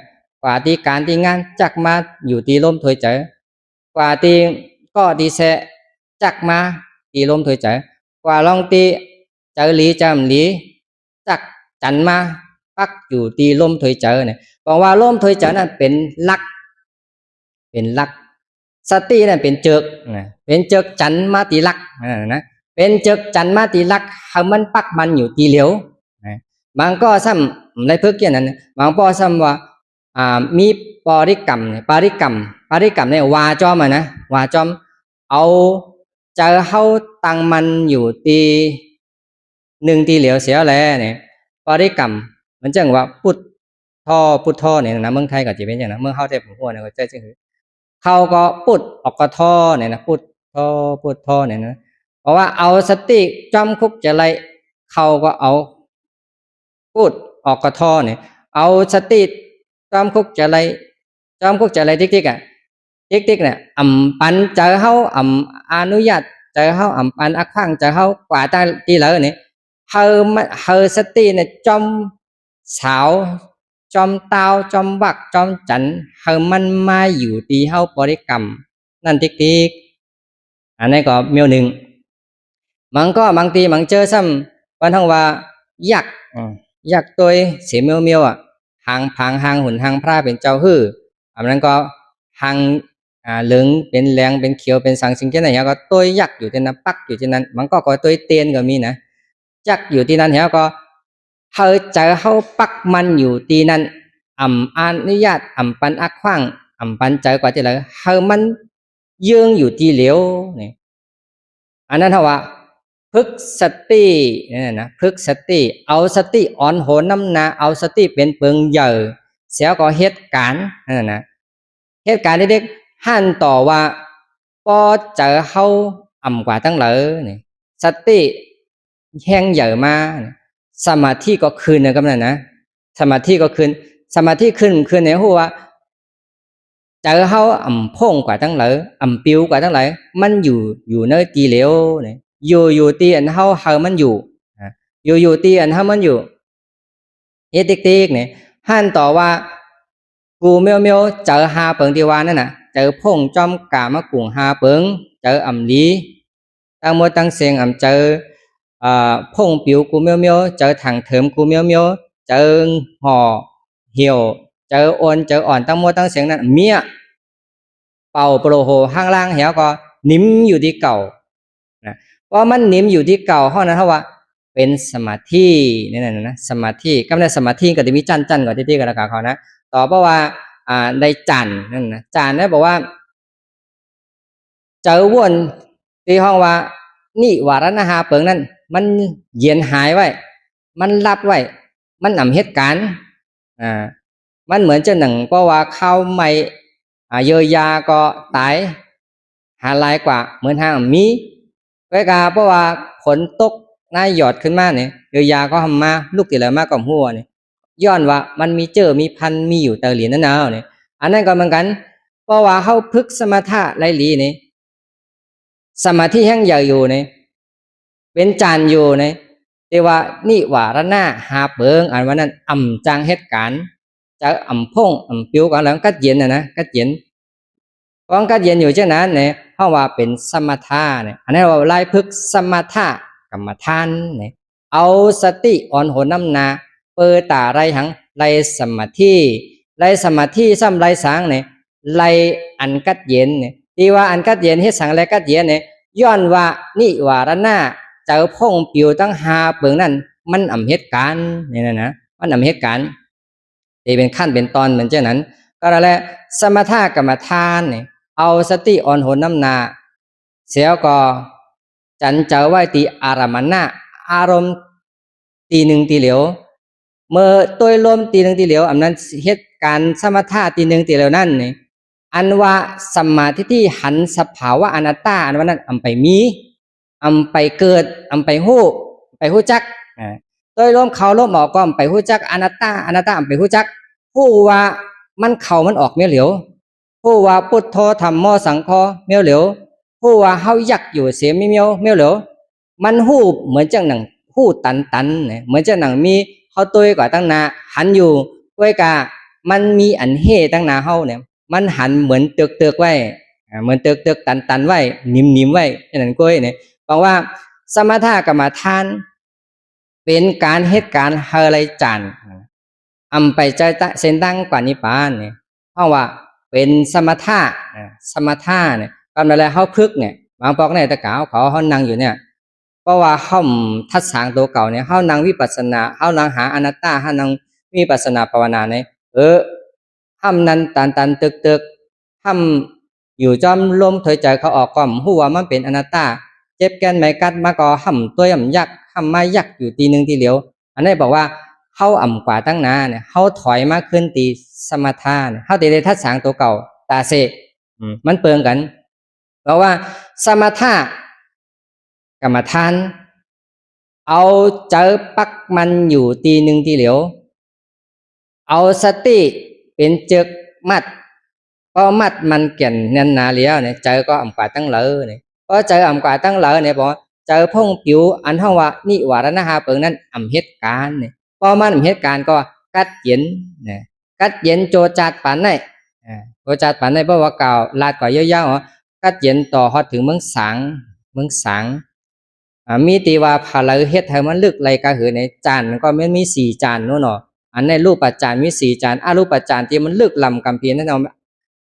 กว่าตีการตีงานจักมาอยู่ตีลมถอยเจอกว่าตีก็ตีแสจักมาตีลมถอยเจอกว่าลองตีเจอหลีจำหลีจักจันมาปักอยู่ตีลมถอยเจอเนี่ยบอกว่าลมถอยเจอนั่นเป็นลักสตินั่นเป็นเจกเป็นเจกจันมาตีลักนะเป็นเจกจันมาตีลักให้มันปักมันอยู่ตีเหลียวบางก็ซ้ำในเพื่อเกี่ยนั้นบางก็ซ้ำว่ามีปริกรรมเนี่ยวาจอมนะวาจอมเอาเจอเข้าตังมันอยู่ตีหนึ่งตีเหลียวเสียแล้วเนี่ยปริกรรมมันจังว่าพุทธเนี่ยนะเมืองไทยก็จะเป็นอย่างนั้นเมืองเข้าแต่ผมหัวเนี่ยก็จะชื่อเขาก็ปุดออกกท่อเนี่ยนะปุดท่อเนี่ยนะเพราะว่าเอาสติจอมคุกจะไรเขาก็เอาปุดออกกท่อเนี่ยเอาสติจอมคุกจะไรติ๊กเนี่ยปันเจอเขาอนุญาตเจอเขาปันอักขังเจอเขากว่าตาตีเหลือเนี่ยเฮอสติเนี่ยจอมสาวจอมเตาจอมบักจอมจันเฮอมันมาอยู่ตีเฮาบริกรรมนั่นติ๊กอันนี้ก็เมียวหนึ่งมันก็บางทีมันเจอซ้ำวันทั้งว่ายักตัวเสียเมียวหางพังหางหุ่นหางพระเป็นเจ้าฮืออันนั้นก็หางเหลืองเป็นแรงเป็นเขียวเป็นสังสิงเช่นไหนก็ตัวยักอยู่ที่นั้นปักอยู่ที่นั้นมันก็ตัวเตียนก็มีนะยักอยู่ที่นั้นก็เฮาเจอเฮาปักมันอยู่ที่นั้นอนุญาตปันอักขว้างปันเจอกว่าที่ไหนเฮามันยื่งอยู่ที่เหลียวนี่อันนั้นเท่าว่าพึกสตินี่นะพึกสติเอาสติอ่อนโหน้ำนาเอาสติเป็นเปิงใหญ่เสียก็เหตุการณ์นั่นนะเหตุการณ์เด็กๆหันต่อว่าพอเจอเฮากว่าตั้งหลายนี่สติแห้งใหญ่มาสมาธิก็คืนนะครับนั่นนะสมาธิก็คืนในหัวเจอเฮาพ่งกว่าตั้งหลายปิวกว่าตั้งหลายมันอยู่ในตีเหลวนี่อยู่ตีอันเฮามันอยู่ตีอันเฮามันอยู่เฮ็ดติ๊กเนี่ยหันต่อว่ากูเมียวเจอหาเปิงที่ว่านั่นน่ะเจอพ่งจอมกามะกุ่งหาเปิงเจอลีตั้งมัวตั้งเสียงเจอพ่งปิวกูเมียวเจอถังเถิมกูเมียวเจอห่อเหี่ยวเจออ่อนตั้งมัวตั้งเสียงนั้นเมียเป่าโปรโหห้างล่างเหี่ยวก็นิ่มอยู่ที่เก่านะเพราะมันนิ่มอยู่ที่เก่าเพราะนั้นเพราะว่าเป็นสมาธินี่นะสมาธิก็ในสมาธิก็จะมีจันก่อนที่กันละกันเขานะต่อเพราะว่าได้จันนั่นนะจันเนี่ยบอกว่าเจอวนที่ห้องว่านี่วารณหาเปิงนั่น มันเย็นหายไว้มันรับไว้มันนำเหตุการณ์มันเหมือนจะหนังเพราะว่าเข้าไม่เยอยาก็ตายหาลายกว่าเหมือนทางมีเวกาเพราะว่าฝนตกน่าหยอดขึ้นมาเนี่ยเยอยาก็ทำมาลูกติดแล้วมากกว่าหัวเนี่ยย้อนว่ามันมีเจอมีพันมีอยู่แต่เหรียญนั่นเอาเนี่ยอันนั้นก็เหมือนกันเพราะว่าเขาพึกสมถะไรหลีเนี่ยสมาธิแห่งใหญ่อยู่เนี่ยเป็นจานอยู่เนี่ยแต่ว่านี่ว่าระนาหาเปิงอันวันนั้นจางเหตุการณ์จะพงปิวกันแล้วกัดเย็นนะกัดเย็นกองกัดเย็นอยู่เช่นนั้นเนี่ยเพราะว่าเป็นสมถะเนี่ยอันนี้เราไล่พึกสมถะกรรมฐานเนี่ยเอาสติอ่อนโหนน้ำนาเปิดตาไรหังไรสมาธิไรสมาธิซ้ำไรสังเนี่ยไรอันกัดเย็นเนี่ยที่ว่าอันกัดเย็นให้สังไรกัดเย็นเนี่ยย้อนว่านี่ว่าระนาเจอพงปิวตั้งหาเปิงนั้นมันเหตุการณ์เนี่ยนะมันเหตุการณ์ที่เป็นขั้นเป็นตอนเหมือนเช่นนั้นก็แล้วสมถะกรรมฐานเนี่ยเอาสติอ่อนโหนน้ำนาเสียก็จันเจอไว้ตีอารมณะอารมณ์ตีหนึ่งตีเหลียวเมื่อตัวลมตีหนึ่งตีเหลียวอันนั้นเหตุการณ์สมถะตีหนึ่งตีเหลียวนั่นเนี่ยอันว่าสมาธิที่หันสภาวะอนัตตาอันว่านั้นไปมีไปเกิดไปหู้จักตัวลมเขาลมออกก็ไปหู้จักอนัตตาไปหู้จักผู้ว่ามันเข่ามันออกเมียวเหลียวผู้ว่าพุทโธธรรมโมสังโฆเมียวเหลียวผู้ว่าเฮายักอยู่เสียเมียวเหลียวมันหู้เหมือนจังหนังหู้ตันเนี่ยเหมือนจังหนังมีเขาตัวกว่าตั้งนาหันอยู่ด้วยกามันมีอันเฮตั้งนาเฮาเนี่ยมันหันเหมือนเตือกไว้เหมือนเตือกตันไว้นิ่มไว้ฉะนั้นก้อยเนี่ยบอกว่าสมถะกรรมฐานเป็นการเหตุการณ์เฮไรจันไปใจเส้นตั้งกว่านิพพานเนี่ยเพราะว่าเป็นสมถะเนี่ยกำลังแล้วเขาพึกเนี่ยบางปอกในตะกาวเขานั่งอยู่เนี่ยเพราะว่าเขาทัดสางตัวเก่าเนี่ยเขานั่งวิปัสสนาเขานั่งหาอนัตตาเขานั่งวิปัสสนาภาวนาเนี่ยห้ำนั้นตันตึกห้ำอยู่จอมลมถอยใจเขาออกก่อมหัวมันเป็นอนัตตาเจ็บแกนไม่กัดมาก็ห้ำตัวยักห้ำมายักอยู่ตีหนึ่งทีเหลียวอันนี้บอกว่าเขากว่าตั้งนาเนี่ยเขาถอยมากขึ้นตีสมถะเนี่ยเขาตีได้ทัดสางตัวเก่าตาเสมันเปิงกันเพราะว่าสมถะกรรมฐานเอาเจอปักมันอยู่ตีหนึ่งทีเหลียวเอาสติเป็นจึกมัดก็มัดมันเกี่ยนเนียนนาเลี้ยวเนี่ยเจอก็กว่าตั้งเลยเนี่ยก็เจอกว่าตั้งเลยเนี่ยบอกเจอพงผิวอันเท่าว่านี่วารณะเปิงนั้นเหตุการณ์เนี่ยพอมันเหตุการณ์ก็กัดเย็นเนี่ยกัดเย็นโจจัดปันเนี่ยโจจัดปันเนี่ยเพราะว่าเก่าลาดกว่าเยอะๆกัดเย็นต่อฮอดถึงเมืองสังมีตีว่าพาเลยเฮ็ดให้มันลึกไรกะหือในจานก็ไม่มี4 จานโน่นเนาะอันในรูปปัจจานมี4 จานรูปปัจจานที่มันลึกล้ำกำเพียนนั่นเนาะ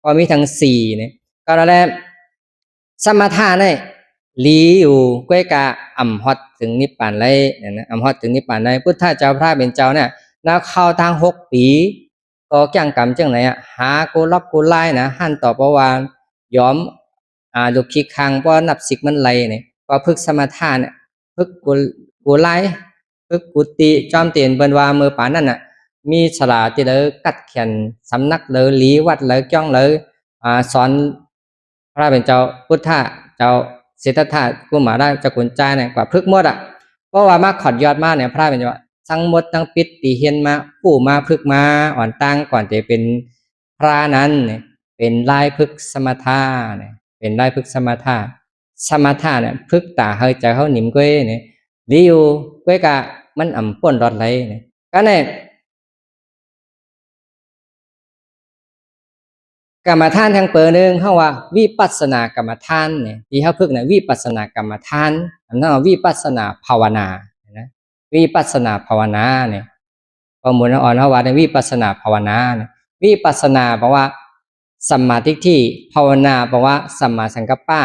ก็มีทั้ง4เนี่ยก็แล้วสมถะเนี่ยลีอยู่ก้วยกาฮอดถึงนิพพานเลยนะฮอดถึงนิพพานเลยพุทธเจ้าพระเป็นเจ้าเนี่ยแล้วเข้าทาง6 ปีก็แก่งกรรมจังไหนหากูล็อกกูไล่นะหันต่อประวานยอมลูกขี้คังเพราะนับสิกมันไหลเนี่ยก็พึกสมถะเนี่ยพึกกูไล่พึกกุติจอมเตียนเบิ่นว่ามือป่านนั่นน่ะมีฉลาดที่เลยกัดเขียนสำนักเลยหลีวัดเลยจ้องเลยสอนพระเป็นเจ้าพุทธะเจ้าเศรษฐากุมาได้จะกุญใจเนี่ยกว่าพึกมดเพราะว่ามาขอดยอดมาเนี่ยพระเป็นเจ้าทั้งหมดทั้งปิดตีเฮียนมาผู้มาพึกมาอ่อนตั้งก่อนจะเป็นพระนั้นเนี่ยเป็นลายพึกสมถะเนี่ยเป็นลายพึกสมถะเนี่ยพึกตาเฮยใจเขาหนิมก้อยเนี่ยรีอยู่ก้อยกะมันป่นรอดเลยเนี่ยก็เนี่ยกรรมฐานทางเปิดหนึ่งเขาว่าวิปัสสนากรรมฐานเนี่ยที่เขาพึกเนี่ยวิปัสสนากรรมฐานอันนั้นวิปัสสนาภาวนานะวิปัสสนาภาวนาเนี่ยข้อมูลอ่อนเขาว่าในวิปัสสนาภาวนาเนี่ยวิปัสสนาเพราะว่าสัมมาทิฏฐิภาวนาเพราะว่าสัมมาสังกัปปะ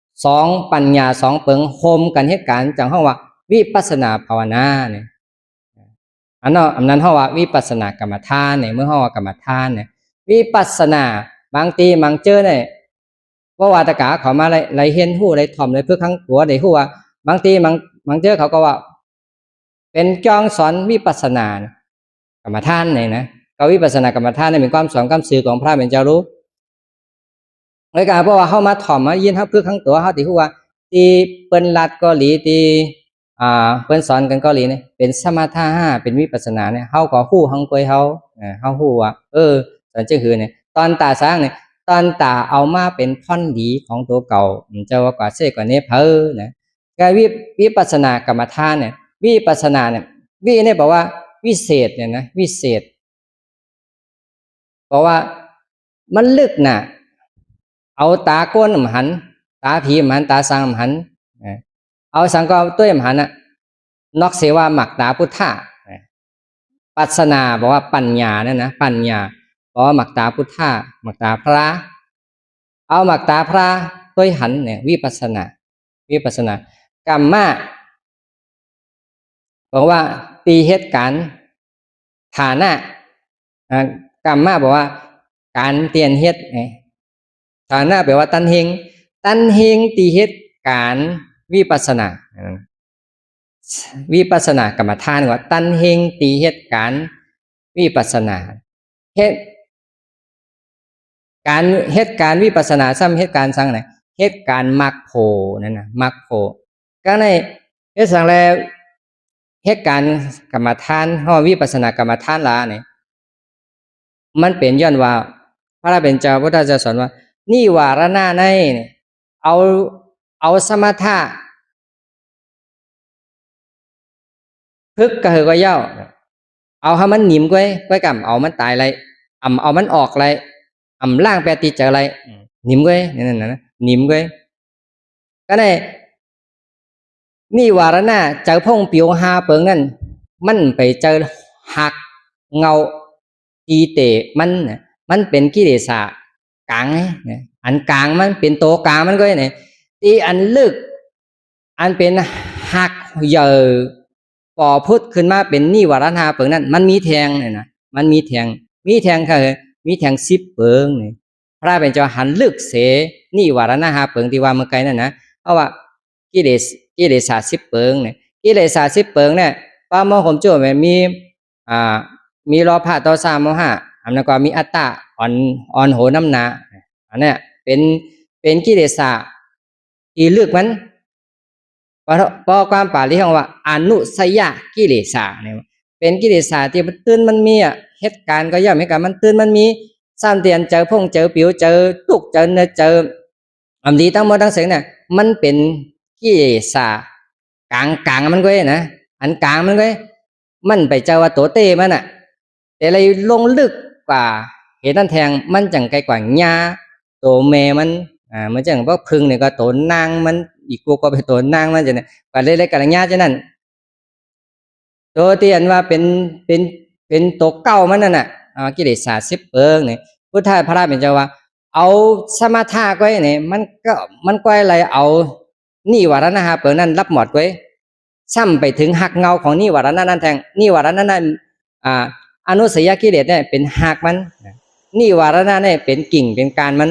2 ปัญญา2 เปิงโฮมกันเหตุการณ์จังเขาว่าวิปัสสนาภาวนาเนี่ยอันนั้นเขาว่าวิปัสสนากรรมฐานเนี่ยเมื่อเขาว่ากรรมฐานเนี่ยวิปัสสนาบางทีบางเจอเนี่ยเพราะว่าตะกาเขามาไรเห็นหู้ไรถ่อมไรเพื่อครั้งหัวไรหู้ว่าบางทีบาง บางเจ้าเขาก็ว่าเป็นจองสอนวิปัสสนากรรมฐานเนี่ยนะก็วิปัสสนากรรมฐานเนี่ยเป็นความสอนคำสื่อของพระเป็นเจ้ารู้ในการเพราะว่าเข้ามาถ่อมมายินเขาเพื่อข้างตัวเขาที่ว่าที่เปิ้นรัดเกาหลีที่เปิ้นสอนกันเกาหลีเนี่ยเป็นสมถะเป็นวิปัสสนาเนี่ยเขาก็ฮู้ฮังกวยเขาฮู้ว่าสอนเจ้าคือเนี่ยตอนตาสร้างเนี่ยตอนตาเอามาเป็นท่อนดีของตัวเก่ามันจะว่ากว่าเสกว่านี้นะการวิปัสสนากรรมฐานเนี่ยวิปัสสนาเนี่ยวิเนี่ยบอกว่าวิเศษเนี่ยนะวิเศษเพราะว่ามันลึกน่ะเอาตาก้นหันตาผีหันตาสังหันเอาสังก็ตัวหันน่ะนอกเสว่าหมักตาพุทธะปัสสนาบอกว่าปัญญานั่นนะปัญญาบอกว่าหมักตาพุทธะหมักตาพระเอาหมักตาพระตัวหันเนี่ยวิปัสสนากรรมะบอกว่าตีเหตุการณ์ฐานะกรรมะบอกว่าการเตียนเหตุฐานะแปลว่าตันเฮงตีเหตุการณ์วิปัสสนากรรมฐานว่าตันเฮงตีเหตุการณ์วิปัสสนาเหตุการณ์วิปัสสนาซ้ำเหตุการณ์สั่งไหนเหตุการณ์มรรคโผนั่นนะมรรคโผก็ในเหตุสั่งแล้วเหตุการณ์กรรมฐานห้อวิปัสสนากรรมฐานละเนี่ยมันเป็นย้อนว่าพระเป็นเจ้าพุทธเจ้าสอนว่านิวารณะในเอาสมถะพึกกระหือก็เย่าเอาให้มันหนิมก้อยกำเอามันตายไรเอามันออกไรล่างแปฏิจจอะไรหนิมก้อยนั่นนะหนิมก้อยก็ได้นิวารณะเจอพงปิวหาเปิงนั่นมันไปเจอหักเงาตีเตะมันเป็นกิเลสกลางเนี่ยอันกลางมันเป็นโตกลางมันก็เนี่ยที่อันลึกอันเป็นหักเยอะปอพุทธขึ้นมาเป็นนิวรณะเปิงนั้นมันมีแทงเนี่ยนะมันมีแทงค่ะมีแทง10 เปิงเนี่ยพระเป็นเจ้าหันลึกเสนิวรณะเปิงที่ว่าเมื่อไกลนั่นนะเพราะว่ากิเลส10 เปิงเนี่ยกิเลส10 เปิงเนี่ยป้าโมผมโจ้แม่มีรอพะต่อ3 โมหะอันนั้นก็มีอัตตาอ่อนโหน้ำหนาอันนี้เป็นกิเลสที่ลึกมันพอความป่าลิของว่าอนุสยกิเลสเนี่ยเป็นกิเลสที่มันตื่นมันมีเหตุการณ์ก็ย่อมให้กันมันตื่นมันมีสามเตียนเจอพงเจอปิวเจอตุกเจอเนเจออันดีทั้งหมดทั้งเสียงเนี่ยมันเป็นกิเลสกลางมันก็นะอันกลางมันก็มันไปเจอว่าตัวเต้มันแต่อะไรลงลึกกว่าเหตุนั้นแทงมันจังไกลกว่าหญ้าตัวแม่มันมันจังว่าพึ่งเนี่ยก็ตัวนางมันอีกกูก็ไปตัวนางมันจะเนี่ยกว่าเล็กๆกันหญ้าจะนั่นตัวที่อันว่าเป็นตัวเก่ามันนั่นน่ะกิเลส10 เปิงเนี่ยพุทธะพระเป็นเจ้าว่าเอาสมถะก้อยเนี่ยมันก้อยอะไรเอานิวรณะเปิงนั้นรับหมดก้อยซ้ำไปถึงหักเงาของนิวรณะนั้นแทงนิวรณะนั้นอนุสยกิเลสเนี่ยเป็นหักมันนิวรณะเนี่ยเป็นกิ่งเป็นการมัน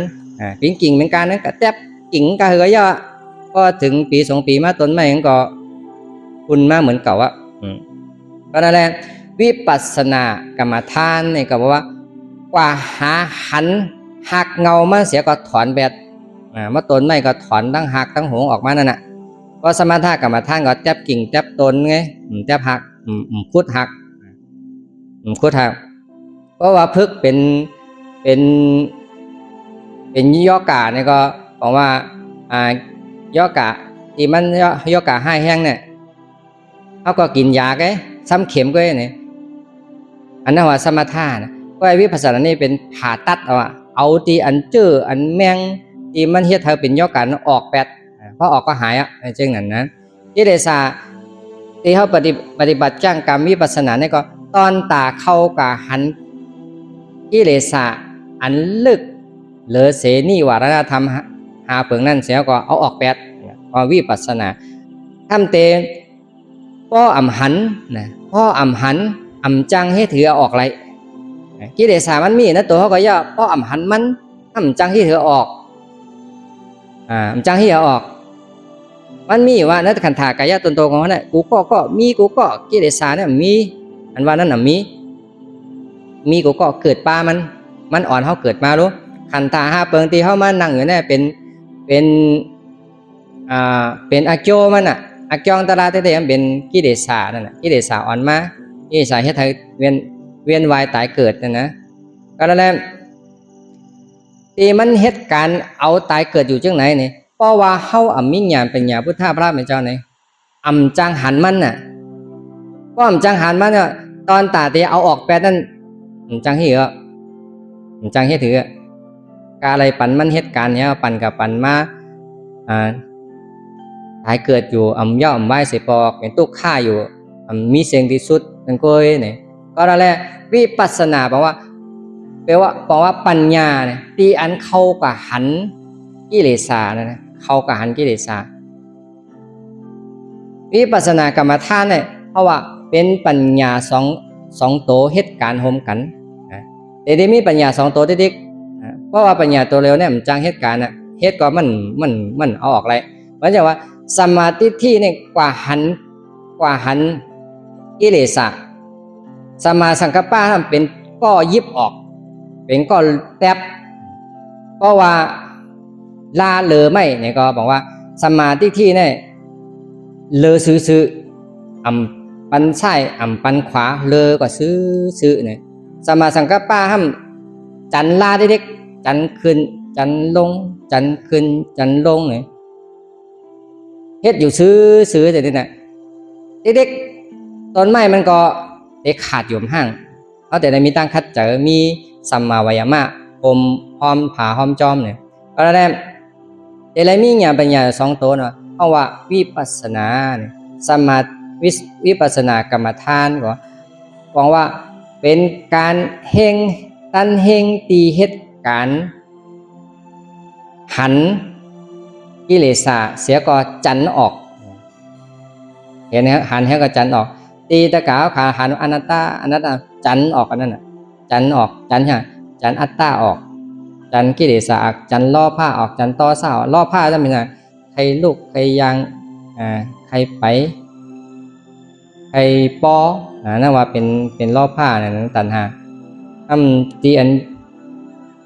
เป็นกิ่งเป็นการนั้นก็แทบกิ่งก็เหยก็ถึงปี2 ปีมาต้นไม้ก็คุณมาเหมือนเก่าก็นั่นแหละวิปัสสนากรรมฐานเนี่ยก็บอกว่ากว่าหักเงามาเสียก็ถอนแบดมาต้นไม้ก็ถอนทั้งหักทั้งหงออกมานั่นน่ะก็สมถะกรรมฐานก็แทบกิ่งแทบต้นไงแทบหักคุดหักเพราะว่าพึกเป็นย่อกาเนี่ยก็บอกว่าย่อกะที่มันย่อกะให้แห้งเนี่ยเขาก็กินยาไงซ้ำเข็มก็เนี่ยอันนั้นว่าสมถะนะก็ไอ้วิปัสสนานี่เป็นผ่าตัดเอาที่อันเจออันแมงที่มันเฮ็ดเธอเป็นย่อกะออกแปดพอออกก็หายจริงนั่นนะกิเลสที่เขาปฏิบัติจ้างกรรมวิปัสสนาเนี่ยก็ตอนตาเข้ากะหันกิเลสอันลึกเหลือเสนิวารณธรรมหาเปิงนั่นเสียก็เอาออกแปดวิปัสสนาทำเตพ่ออ่ำหันนะพ่ออ่ำหันอ่ำจังให้ถือออกไรกิเลสมันมีนะตัวเขาก็ย่อพ่ออ่ำหันมันอ่ำจังให้ถือออกอ่ำจังให้ถือออก มันมีว่านัตขันธากายะตนโตของมันน่ะกูก็มีกูก็กิเลสเนี่ยมีอันว่านั้นน่ะมีกูก็เกิดปลามันอ่อนเฮาเกิดมารู้ขันธา5เปิงที่เฮามานั่งอยู่เนี่ยเป็นอโจมันน่ะอจองตลาดเตมันเป็นกิเลสนั่นน่ะกิเลสอ่อนมากิเลสเฮ็ดให้เวียนว่ายตายเกิดนั่นนะก็แล้วแหละที่มันเฮ็ดการเอาตายเกิดอยู่จังไหนนี่เพราะว่าเฮามีญาณปัญญาพุทธะพระเป็นเจ้านี่จังหันมันน่ะเพราะจังหันมันเนี่ยตอนตาที่เอาออกแปดนั่นจังเหี้ยจังเฮ็ดถือกาอะไรปันมันเฮ็ดการเนี้ยปันกับปันมาตายเกิดอยู่ย่อมไหว้สิปอกเป็นตุกฆ่าอยู่มีเสียงที่สุดนั่นก็นี่ก็แล้วแหละวิปัสสนาแปลว่าปัญญาเนี่ยที่อันเข้ากับหันกิเลสนะเข้ากับหันกิเลสวิปัสสนากรรมฐานเนี่ยเพราะว่าเป็นปัญญาสองโตเหตุการณ์โฮมกันแต่ที่มีปัญญา2ตัวติ๊กเพราะว่าปัญญาตัวเร็วเนี่ยมันจังเหตุการณ์น่ะเหตุก็มันเอาออกอะไรเพราะฉะนั้นว่าสมาธิที่เนี่ยกว่าหันกิเลสสมาสังกัปปะเป็นก็ยิบออกเป็นก็แทบเพราะว่าลาเลอไม่เนี่ยก็บอกว่าสมาธิที่เนี่ยเลอซื้อปันซ้ายปันขวาเลอก็ซื้อเนี่ยสมาสังกัปปะจันลาเด็กจันขึ้นจันลงจันขึ้นจันลงเนี่ยเฮ็ดอยู่ซื้อแต่นี่น่ะเด็กต้นไม้มันก็เด็กขาดอยู่ห่างเพราะแต่ในมีตั้งคัดเจอมีสัมมาวายามะอมหอมผาหอมจอมเนี่ยก็แล้วแต่ละมีญาณปัญญา2ตัวเนาะเพราะว่าวิปัสสนาเนี่ยสมาวิปัสสนากรรมฐานก็หวังว่าเป็นการเฮงตันเฮงตีเหตุการหันกิเลสเสียก็จันออกเห็นไหมหันให้ก็จันออกตีตะกาวขาหันอนัตตาจันออกกันนั่นน่ะจันออกจันใช่จันอัตตาออกจันกิเลสออกจันล่อผ้าออกจันต่อเศร้าล่อผ้าจะเป็นไงใครลูกใครยังใครไปใครปอนั่นว่าเป็นล่อผ้านั่นตันหาตีอัน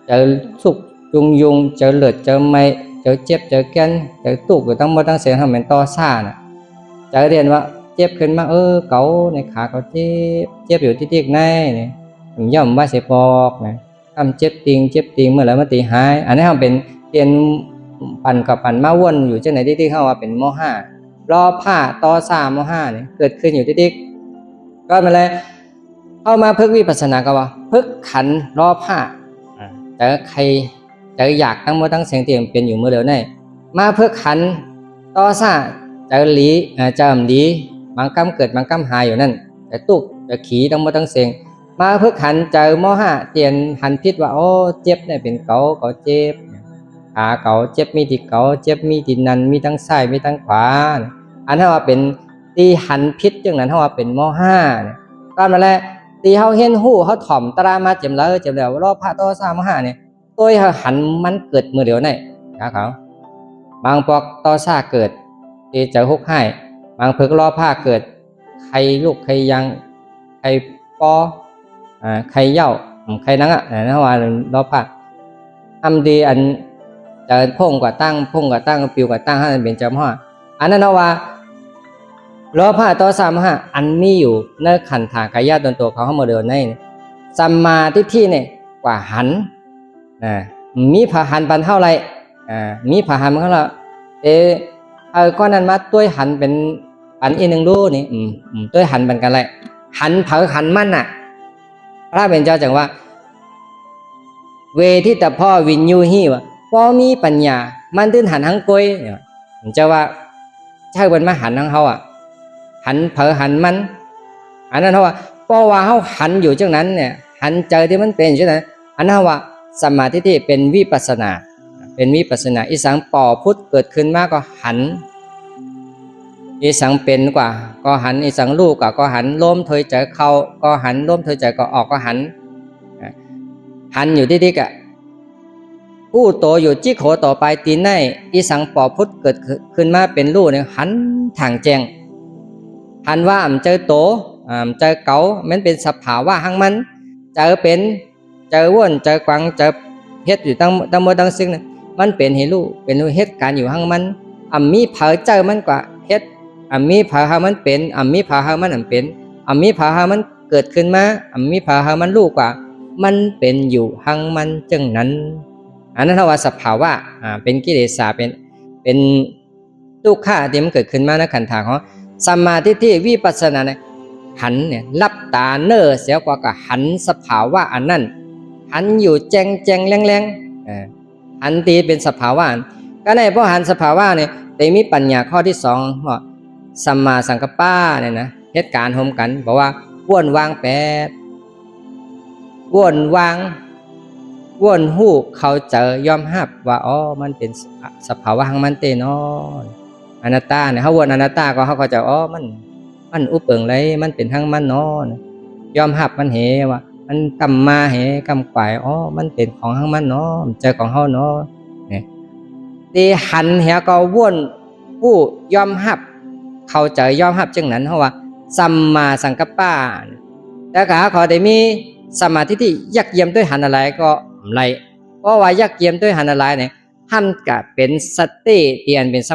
เจอสุกยุงเจอเลือดเจอไม้เจอเจ็บเจอแกนเจอตุกอยู่ตั้งหมดตั้งเสียงทำเป็นต่อซ่าน่ะเจอเรียนว่าเจ็บขึ้นมาเกาในขาเขาเจ็บอยู่ที่ติ๊กในเนี่ยผมย่อมว่าเสียปอกนะทำเจ็บติงเมื่อไหร่มาตีหายอันนี้เขาเป็นเรียนปั่นกับปั่นมาวนอยู่ที่ไหนที่เขาว่าเป็นโมหะรอผ้าต่อซ่าโมหะเนี่ยเกิดขึ้นอยู่ที่ติ๊กก็มาเลยเข้ามาพึกวิปัสสนาก็ว่าพึกขันรอผ้าเจอใครเจออยากทั้งหมดทั้งเสียงเตียงเป็นอยู่เมื่อเร็วนี่มาพึกขันต่อซ่าเจอหลีเจอหลีบางกำเกิดบางกำหายอยู่นั่นแต่ตุกแต่ขี่ทั้งหมดทั้งเสียงมาพึกขันเจอโมหะเตียนหันพิษว่าโอ้เจ็บเนี่ยเป็นเกาเจ็บขาเกาเจ็บมีที่เกาเจ็บมีที่นั่นมีทั้งซ้ายมีทั้งขวาอันนั้นว่าเป็นตีหันพิษจังนั้นเขาว่าเป็นโมหะก็มาแล้วตีเขาเห็นหูเขาถ่อมตรามาเจ็บแล้วรอบพระต่อซ่าโมหะเนี่ยตัวหันมันเกิดมือเดียวนี่ครับบางปอกต่อซ่าเกิดที่จะฮุกให้บางเพิกล้อผ้าเกิดใครลูกใครยังใครปอใครเย่าใครนั่งนั่นว่าล้อผ้าทำดีอันจะพุ่งกว่าตั้งปิวกว่าตั้งให้เป็นจำห่ออันนั้นว่าล้อผ้าต่อซ่าโมหะอันมีอยู่ในขันธากายะตนตัวเขาเข้ามาเดินในสัมมาทิฏฐิเนี่ยกว่าหันมีผาหันปันเท่าไรมีผาหันมันก็ละก้อนนั้นมาตัวหันเป็นปันอีกหนึ่งดูนี่ตัวหันเป็นกันไรหันเผาหันมันน่ะพระเป็นเจ้าจังว่าเวทิตพ่อวินยูฮีวะพอมีปัญญามันตื่นหันทั้งกล้วยเจ้าว่าใช่เป็นมาหันทั้งเขาหันเผาหันมันอันนั้นเขาว่าเพราะว่าเขาหันอยู่จังนั้นเนี่ยหันเจอที่มันเป็นใช่ไหมอันนั้นว่าสมาธิที่เป็นวิปัสสนาอีสังปอพุทธเกิดขึ้นมากก็หันอีสังเป็นกว่าก็หันอีสังลูกก็หันล้มถอยใจเข้าก็หันล้มถอยใจก็ออกก็หันอยู่ที่ดิก กู้โตอยู่จี้โขต่อไปตีนในอีสังปอพุทธเกิดขึ้นมาเป็นรูเนี่ยหันทางแจงหันว่าเจอโตเจอเก๋ามันเป็นสภาวะหังมันเจอเป็นเจอว่นเจอกวางเจอเฮ็ดอยู่ตั้งหมดทั้งสิ้นมันเป็นให้รู้เป็นเฮ็ดการอยู่หังมันมีเผอเจอมันกว่าเฮ็ดมีเผอหามันเป็นมีเผอหามันเป็นมีเผอหามันเกิดขึ้นมามีเผอหามันรู้กว่ามันเป็นอยู่หังมันจังนั้นอันนั้นว่าสภาวะเป็นกิเลสเป็นทุกข์ที่มันเกิดขึ้นมาในขันธ์ของสมาธิที่วิปัสสนาเนี่ยหันเนี่ยรับตาเนอเสียกว่ากับหันสภาวะอันนั้นหันอยู่แจงแรงหันตีเป็นสภาวะก็ในเพราะหันสภาวะเนี่ยแต่มีปัญญาข้อที่สองว่าสัมมาสังกัปปะเนี่ยนะเหตุการณ์โฮมกันบอกว่าว่นวางแปดว่นวางว่นหู้เขาเจอยอมรับว่าอ๋อมันเป็นสภาวะของมันเตนอนอนัตตาเนี่ยเขาว่นอนัตตาก็เขาก็จะอ๋อมันอุปเปิงไรมันเป็นทั้งมันนอนยอมรับมันเหว่ามันกำมาเหกำกวายอ๋อมันเป็นของทั้งมันเนาะเจอของเขาเนาะเนี่ยตีหันเหก็ว่นผู้ยอมรับเขาเจอยอมรับจังนั้นเพราะว่าสัมมาสังกัปปะแต่ขาเขาได้มีสมาธิที่ยักเยี่ยมด้วยหันอะไรก็ไรเพราะว่ายักเยี่ยมด้วยหันอะไรเนี่ยท่านก็เป็นสติเตียนเป็นสมา